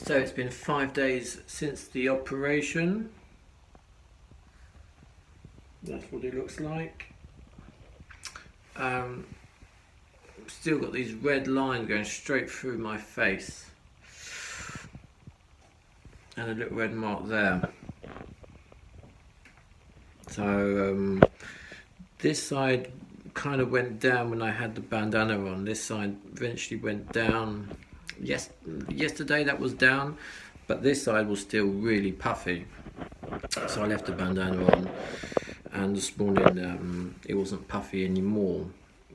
So it's been 5 days since the operation. That's what it looks like. Still got these red lines going straight through my face. And a little red mark there. So this side kind of went down when I had the bandana on. This side eventually went down. Yes, yesterday that was down, but this side was still really puffy. So I left the bandana on, and this morning it wasn't puffy anymore.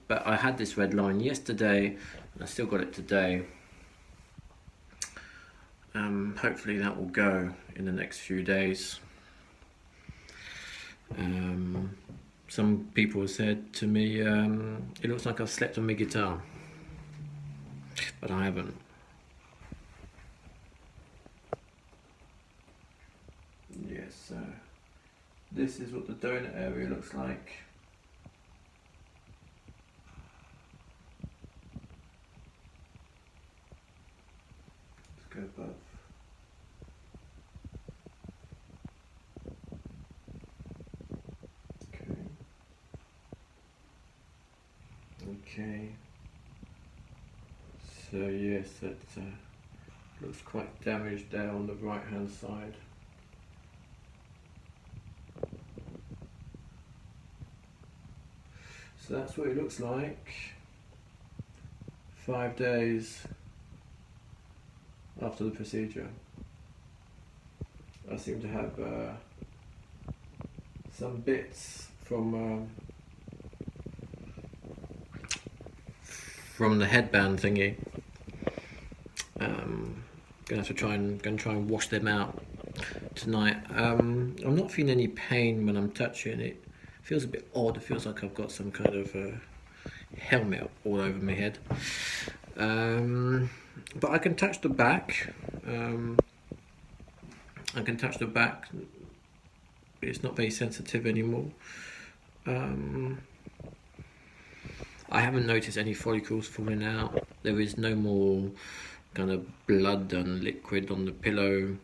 But I had this red line yesterday, and I still got it today. Hopefully that will go in the next few days. Some people have said to me, it looks like I've slept on my guitar, but I haven't. Yes, so this is what the donut area looks like. Let's go above. Okay, so yes, that looks quite damaged there on the right hand side. So that's what it looks like 5 days after the procedure. I seem to have some bits from the headband thingy. Gonna have to try and wash them out tonight. I'm not feeling any pain when I'm touching it. Feels a bit odd. It feels like I've got some kind of helmet all over my head. But I can touch the back. I can touch the back. It's not very sensitive anymore. I haven't noticed any follicles falling out. There is no more kind of blood and liquid on the pillow.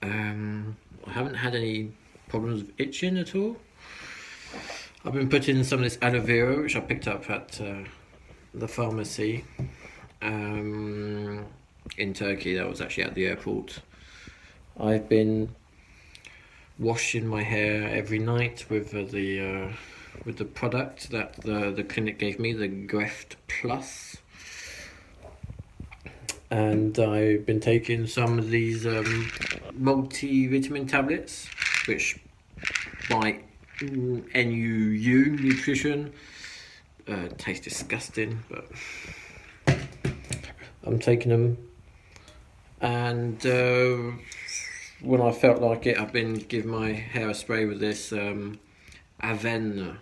I haven't had any problems with itching at all. I've been putting some of this aloe vera, which I picked up at the pharmacy in Turkey. That was actually at the airport. I've been washing my hair every night with the product that the clinic gave me, the Greft Plus. And I've been taking some of these multivitamin tablets, which by NUU Nutrition taste disgusting, but I'm taking them. And when I felt like it, I've been giving my hair a spray with this Aven.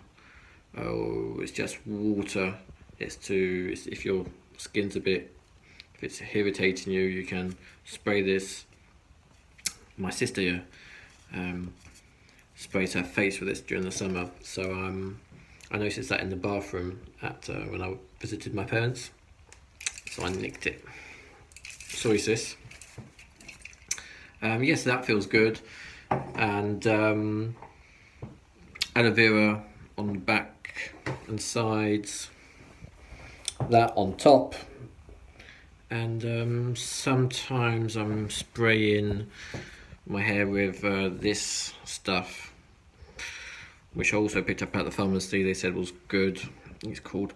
Oh, it's just water. It's if your skin's if it's irritating you, you can spray this. My sister sprays her face with this during the summer, so I noticed that in the bathroom when I visited my parents, so I nicked it. Sorry, sis. Yes, that feels good, and aloe vera on the back and sides, that on top. And sometimes I'm spraying my hair with this stuff, which I also picked up at the pharmacy. They said was good. It's called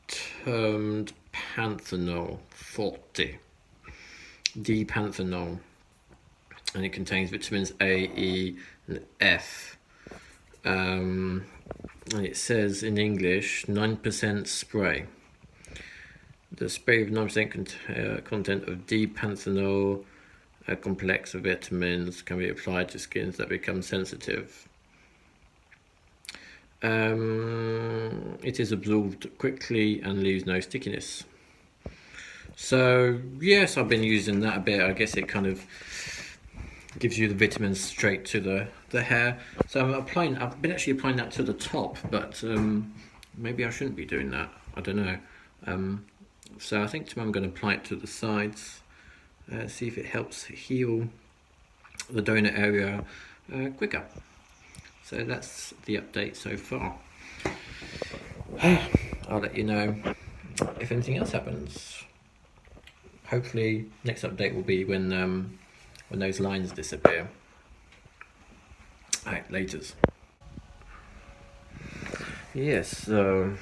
Termed Panthenol Forte, D-panthenol, and it contains vitamins A, E, and F. And it says in English 9% spray. The spray with 9% content of D-panthenol, a complex of vitamins, can be applied to skins that become sensitive. It is absorbed quickly and leaves no stickiness. So yes, I've been using that a bit. I guess it kind of gives you the vitamins straight to the hair. So I've been actually applying that to the top, but maybe I shouldn't be doing that. I don't know. So I think tomorrow I'm going to apply it to the sides see if it helps heal the donor area quicker. So that's the update so far. I'll let you know if anything else happens. Hopefully next update will be when those lines disappear. Alright, laters. Yes, so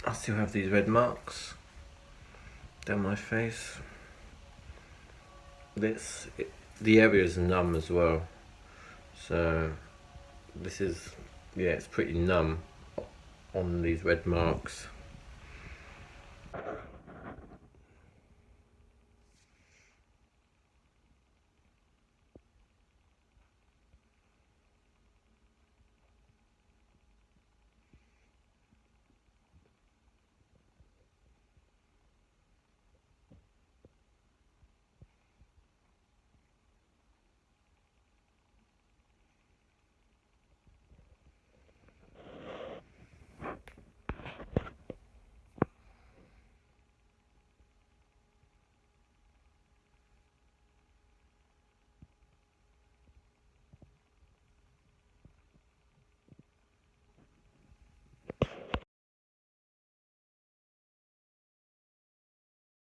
I still have these red marks down my face. The area is numb as well, so this is, yeah, it's pretty numb on these red marks.